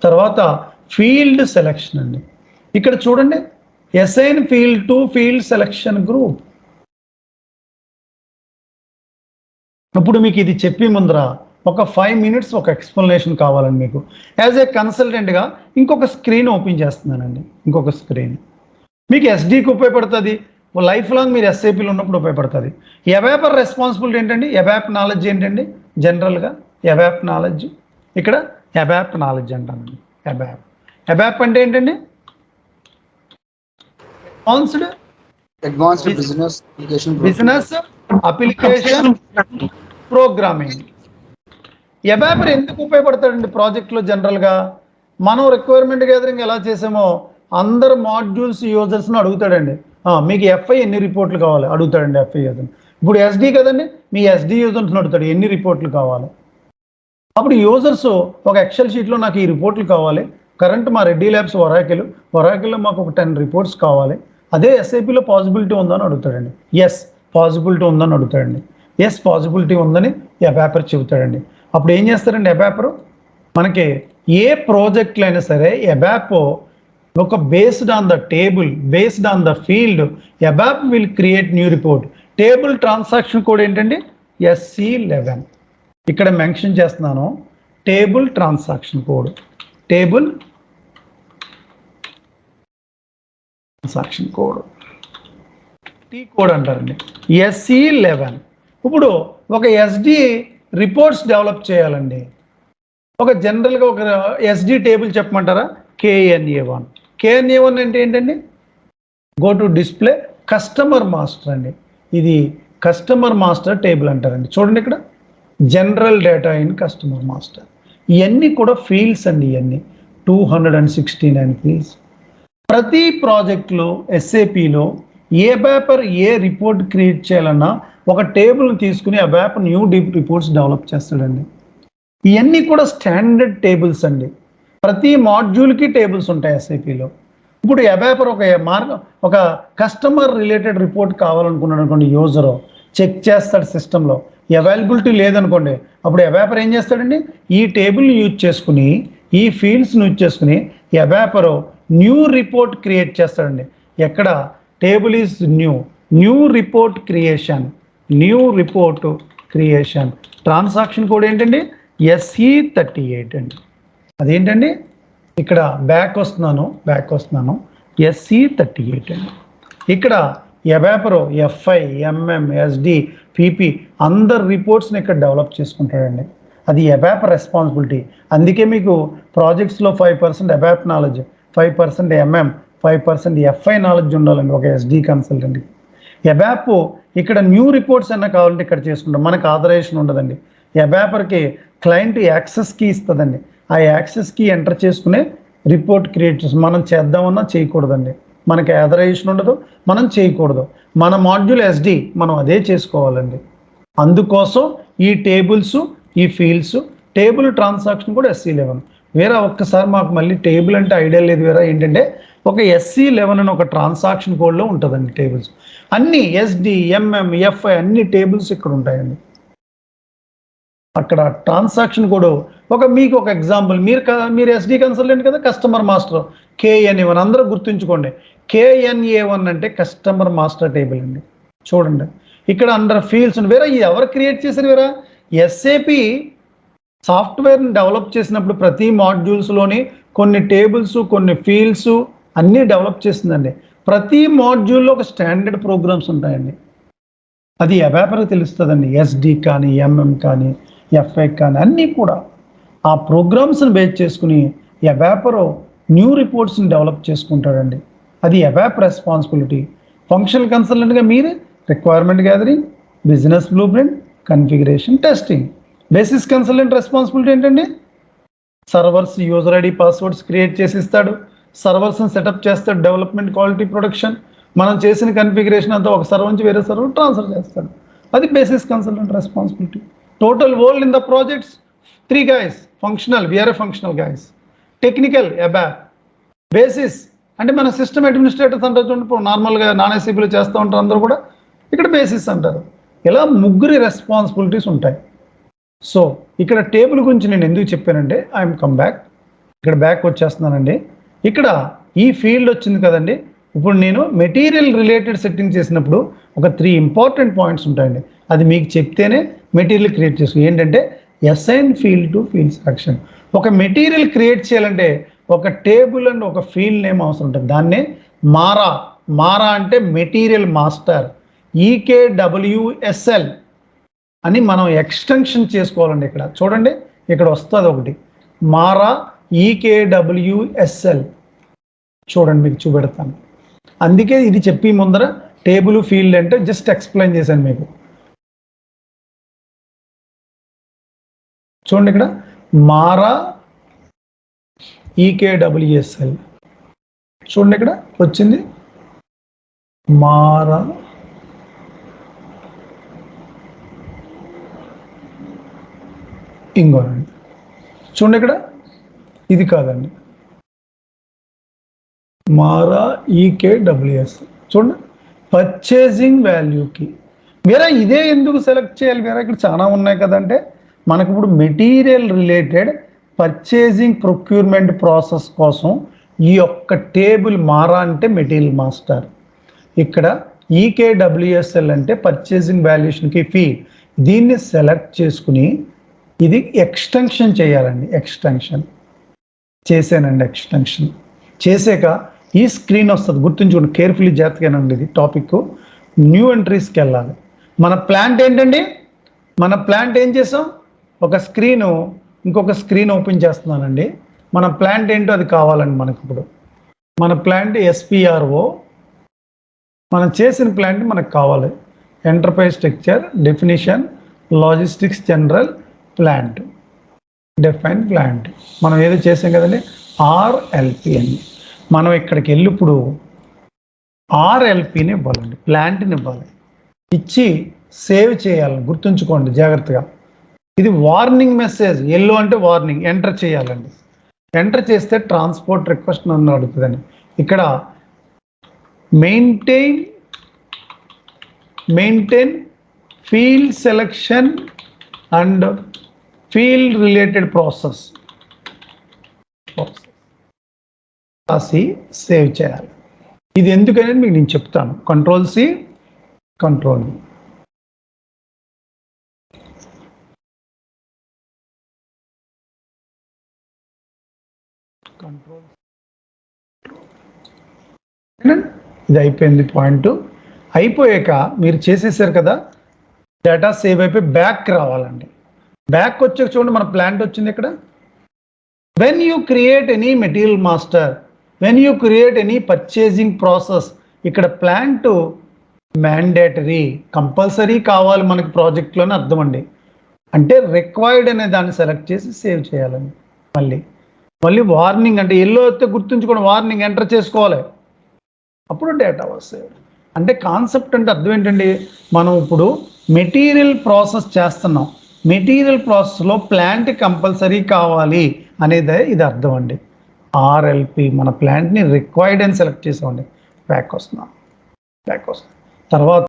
తర్వాత field selection అండి. ఇక్కడ చూడండి, assign field to field selection group. ఇప్పుడు మీకు ఇది చెప్పి ముందర ఒక 5 minutes ఒక ఎక్స్ప్లెనేషన్ కావాలండి మీకు. యాజ్ ఏ కన్సల్టెంట్గా ఇంకొక స్క్రీన్ ఓపెన్ చేస్తున్నానండి. ఇంకొక స్క్రీన్ మీకు ఎస్డీకి ఉపయోగపడుతుంది, లైఫ్ లాంగ్ మీరు ఎస్ఏపీలో ఉన్నప్పుడు ఉపయోగపడుతుంది. ఎవాపర్ రెస్పాన్సిబిలిటీ ఏంటండి? ఎవాప్ నాలెడ్జ్ ఏంటండి? జనరల్గా ఎవాప్ నాలెడ్జ్, ఇక్కడ ఎవాప్ నాలెడ్జ్ అంటానండి. ఎవాప్ అంటే ఏంటండి? Advanced business application programming. ABAPer ఎందుకు ఉపయోగపడతాడండి ప్రాజెక్ట్లో? జనరల్గా మనం రిక్వైర్మెంట్ గ్యాదరింగ్ ఎలా చేసామో అందరు మాడ్యూల్స్ యూజర్స్ని అడుగుతాడండి, మీకు ఎఫ్ఐ ఎన్ని రిపోర్ట్లు కావాలి అడుగుతాడండి. ఎఫ్ఐ యూజర్ ఇప్పుడు ఎస్డి కదండి, మీ ఎస్డి యూజర్స్ని అడుగుతాడు ఎన్ని రిపోర్ట్లు కావాలి. అప్పుడు యూజర్స్ ఒక ఎక్సెల్ షీట్లో నాకు ఈ రిపోర్ట్లు కావాలి, కరెంట్ మా రెడ్డి ల్యాబ్స్ వరాకిల్లో మాకు ఒక 10 రిపోర్ట్స్ కావాలి, అదే ఎస్ఐపిలో పాసిబిలిటీ ఉందని అడుగుతాడండి. ఎస్ పాసిబిలిటీ ఉందని అడుగుతాడండి. ఎస్ పాసిబిలిటీ ఉందని ఎవాపర్ చెబుతాడండి. అప్పుడు ఏం చేస్తారండి ఎవాపరు? మనకి ఏ ప్రాజెక్టులు అయినా సరే ఎవాప్ ఒక based on the table, based on the field, ABAP will create new report. Table transaction code ఏంటండి? SC11. ఇక్కడ మెన్షన్ చేస్తున్నాను, table transaction code, table transaction code, T code అంటారండి, SC11. ఇప్పుడు ఒక ఎస్డి రిపోర్ట్స్ డెవలప్ చేయాలండి. ఒక జనరల్గా ఒక ఎస్డి టేబుల్ చెప్పమంటారా? KNA1. KNA1 అంటే ఏంటండి? Go to display customer master అండి. ఇది కస్టమర్ మాస్టర్ టేబుల్ అంటారండి. చూడండి ఇక్కడ general data in customer master. ఇవన్నీ కూడా ఫీల్డ్స్ అండి. ఇవన్నీ 269 ఫీల్డ్స్. ప్రతి ప్రాజెక్ట్లో ఎస్ఏపిలో ఏ పేపర్ ఏ రిపోర్ట్ క్రియేట్ చేయాలన్నా ఒక టేబుల్ని తీసుకుని ఆ పేపర్ న్యూ రిపోర్ట్స్ డెవలప్ చేస్తాడండి. ఇవన్నీ కూడా స్టాండర్డ్ టేబుల్స్ అండి. ప్రతి మాడ్యూల్కి టేబుల్స్ ఉంటాయి ఎస్ఐపిలో. ఇప్పుడు ఎవాపర్ ఒక కస్టమర్ రిలేటెడ్ రిపోర్ట్ కావాలనుకున్నాడు అనుకోండి, యూజరు చెక్ చేస్తాడు సిస్టంలో, అవైలబిలిటీ లేదనుకోండి, అప్పుడు ఎవాపర్ ఏం చేస్తాడండి? ఈ టేబుల్ యూజ్ చేసుకుని, ఈ ఫీల్డ్స్ని యూజ్ చేసుకుని ఎవాపరు న్యూ రిపోర్ట్ క్రియేట్ చేస్తాడండి. ఎక్కడ? Table is new report creation, transaction code ఏంటండి? SC38 అండి. అదేంటండి? ఇక్కడ బ్యాక్ వస్తున్నాను, SC38 అండి. ఇక్కడ ఎవాపరు FI, MM, SD, PP అందరు రిపోర్ట్స్ని ఇక్కడ డెవలప్ చేసుకుంటాడండి. అది ఎవాపర్ రెస్పాన్సిబిలిటీ. అందుకే మీకు ప్రాజెక్ట్స్లో 5% ఎవాప్ నాలెడ్జ్, 5% MM, 5% FI నాలెడ్జ్ ఉండాలండి ఒక SD కన్సల్టెంట్కి. ఎవాప్ ఇక్కడ న్యూ రిపోర్ట్స్ అన్నా కావాలంటే ఇక్కడ చేసుకుంటాం. మనకు ఆథరైజేషన్ ఉండదండి. ఎవాపర్కి క్లయింట్ యాక్సెస్ కీ ఇస్తుందండి. ఆ యాక్సెస్ కీ ఎంటర్ చేసుకునే రిపోర్ట్ క్రియేట్ చేసి మనం చేద్దామన్నా చేయకూడదండి. మనకి ఆథరైజేషన్ ఉండదు, మనం చేయకూడదు. మన మాడ్యూల్ SD మనం అదే చేసుకోవాలండి. అందుకోసం ఈ టేబుల్స్, ఈ ఫీల్డ్స్, టేబుల్ ట్రాన్సాక్షన్ కూడా SC11. వేరే ఒక్కసారి మాకు మళ్ళీ టేబుల్ అంటే ఐడియా లేదు. వేరే ఏంటంటే ఒక SC11 అని ఒక ట్రాన్సాక్షన్ కోడ్లో ఉంటుందండి టేబుల్స్. అన్ని SD, MM, FI అన్ని టేబుల్స్ ఇక్కడ ఉంటాయండి. అక్కడ ట్రాన్సాక్షన్ కోడ్ మీకు ఒక ఎగ్జాంపుల్, మీరు SD కన్సల్టెంట్ కదా, కస్టమర్ మాస్టర్ KNA1 అందరూ గుర్తుంచుకోండి. KNA1 అంటే కస్టమర్ మాస్టర్ టేబుల్ అండి. చూడండి ఇక్కడ అండర్ ఫీల్డ్స్ వేరే ఎవరు క్రియేట్ చేశారు? వేరే SAP సాఫ్ట్వేర్ని డెవలప్ చేసినప్పుడు ప్రతి మాడ్యూల్స్లోని కొన్ని టేబుల్స్, కొన్ని ఫీల్డ్స్ అన్నీ డెవలప్ చేసిందండి. ప్రతి మాడ్యూల్లో ఒక స్టాండర్డ్ ప్రోగ్రామ్స్ ఉంటాయండి. అది ఎవాపర్ తెలుస్తుందండి. SD కానీ, MM కానీ, FI కానీ అన్నీ కూడా ఆ ప్రోగ్రామ్స్ని బేస్ చేసుకుని ఎవాపర్ న్యూ రిపోర్ట్స్ని డెవలప్ చేసుకుంటాడండి. అది ఎవాప్ రెస్పాన్సిబిలిటీ. ఫంక్షనల్ కన్సల్టెంట్గా మీరు requirement gathering, business blue print, configuration, testing. Basis consultant responsibility ఏంటండి? Servers user ID passwords create చేసి ఇస్తాడు, సర్వర్స్ని సెటప్ చేస్తాడు, డెవలప్మెంట్, క్వాలిటీ, ప్రొడక్షన్. మనం చేసిన కన్ఫిగరేషన్ అంతా ఒక సర్వర్ నుంచి వేరే సర్వర్ ట్రాన్స్ఫర్ చేస్తాడు. అది basis consultant responsibility. Total world in the projects 3 guys. Functional, we are functional guys. Technical ABAP. Basis అంటే మన సిస్టమ్ అడ్మినిస్ట్రేటర్స్ అంటారు చూడండి, ఇప్పుడు నార్మల్గా నాన్ SAPలో చేస్తూ ఉంటారు అందరూ కూడా, ఇక్కడ బేసిస్ అంటారు. ఇలా ముగ్గురి రెస్పాన్సిబిలిటీస్ ఉంటాయి. సో ఇక్కడ టేబుల్ గురించి నేను ఎందుకు చెప్పానంటే, ఐఎమ్ కమ్ బ్యాక్. ఇక్కడ బ్యాక్ వచ్చేస్తున్నానండి. ఇక్కడ ఈ ఫీల్డ్ వచ్చింది కదండి. ఇప్పుడు నేను మెటీరియల్ రిలేటెడ్ సెట్టింగ్ చేసినప్పుడు ఒక 3 ఇంపార్టెంట్ పాయింట్స్ ఉంటాయండి. అది మీకు చెప్తేనే మెటీరియల్ క్రియేట్ చేసుకో. ఏంటంటే assign field to field selection. ఒక మెటీరియల్ క్రియేట్ చేయాలంటే ఒక టేబుల్ అండ్ ఒక ఫీల్డ్ నేమ్ అవసరం ఉంటుంది. దాన్నే మారా. మారా అంటే మెటీరియల్ మాస్టర్. EKWSL అని మనం ఎక్స్టెన్షన్ చేసుకోవాలండి. ఇక్కడ చూడండి, ఇక్కడ వస్తుంది ఒకటి మారా EKWSL. చూడండి, మీకు చూపెడతాను. అందుకే ఇది చెప్పి ముందర టేబుల్ ఫీల్డ్ అంటే జస్ట్ ఎక్స్ప్లెయిన్ చేశాను మీకు. చూడండి, ఇక్కడ మారా EKWSL. చూడండి, ఇక్కడ వచ్చింది మారా ఇంకోనండి. చూడండి, ఇక్కడ ఇది కాదండి, మారా EKWS. చూడండి, పర్చేసింగ్ వాల్యూకి వేరే ఇదే ఎందుకు సెలెక్ట్ చేయాలి? వేరే ఇక్కడ చాలా ఉన్నాయి కదంటే, మనకు ఇప్పుడు material related purchasing procurement process కోసం ఈ యొక్క టేబుల్ మారా అంటే మెటీరియల్ మాస్టర్. ఇక్కడ EKWSL అంటే పర్చేసింగ్ వాల్యుయేషన్కి ఫీ. దీన్ని సెలెక్ట్ చేసుకుని ఇది ఎక్స్టెన్షన్ చేయాలండి. ఎక్స్టెన్షన్ చేశానండి. ఎక్స్టెన్షన్ చేసాక ఈ స్క్రీన్ వస్తుంది. గుర్తుంచుకోండి, కేర్ఫుల్లీ జాగ్రత్తగానండి. ఇది టాపిక్. న్యూ ఎంట్రీస్కి వెళ్ళాలి. మన ప్లాంట్ ఏంటండి? మన ప్లాంట్ ఏం చేసాం? ఒక స్క్రీను ఇంకొక స్క్రీన్ ఓపెన్ చేస్తున్నానండి. మన ప్లాంట్ ఏంటో అది కావాలండి మనకి. ఇప్పుడు మన ప్లాంట్ SPRO. మనం చేసిన ప్లాంట్ మనకు కావాలి. Enterprise structure, definition, logistics, general plant, define plant. మనం ఏదో చేసాం కదండి, RLP అని. మనం ఇక్కడికి వెళ్ళి ఇప్పుడు RLPని ఇవ్వాలండి, ప్లాంట్ని ఇవ్వాలి. ఇచ్చి సేవ్ చేయాలని గుర్తుంచుకోండి జాగ్రత్తగా. ఇది వార్నింగ్ మెసేజ్. ఎల్లో అంటే వార్నింగ్. ఎంటర్ చేయాలండి. ఎంటర్ చేస్తే ట్రాన్స్పోర్ట్ రిక్వెస్ట్ నన్ను అడుగుతుందండి. ఇక్కడ maintain field selection and field related process రాసి సేవ్ చేయాలి. ఇది ఎందుకనేది మీకు నేను చెప్తాను. Ctrl+C, Ctrl+V. ఇది అయిపోయింది. పాయింట్ అయిపోయాక మీరు చేసేసారు కదా, డేటా సేవ్ అయిపోయి బ్యాక్ రావాలండి. బ్యాక్ వచ్చాక చూడండి, మన ప్లాంట్ వచ్చింది ఇక్కడ. When you create any material master, when you create any purchasing process, ఇక్కడ ప్లాంట్ మ్యాండేటరీ, కంపల్సరీ కావాలి మనకి ప్రాజెక్ట్లోనే అర్థం అండి. అంటే రిక్వైర్డ్ అనే దాన్ని సెలెక్ట్ చేసి సేవ్ చేయాలండి. మళ్ళీ వార్నింగ్ అంటే ఎల్లో అయితే గుర్తుంచుకోండి, వార్నింగ్ ఎంటర్ చేసుకోవాలి. అప్పుడు డేటా వస్తుంది. అంటే కాన్సెప్ట్ అంటే అర్థం ఏంటండి, మనం ఇప్పుడు మెటీరియల్ ప్రాసెస్ చేస్తున్నాం. మెటీరియల్ ప్రాసెస్లో ప్లాంట్ కంపల్సరీ కావాలి అనేదే ఇది అర్థం అండి. RLP మన ప్లాంట్ని రిక్వైర్డ్ అని సెలెక్ట్ చేసామండి. బ్యాక్ వస్తున్నాం. తర్వాత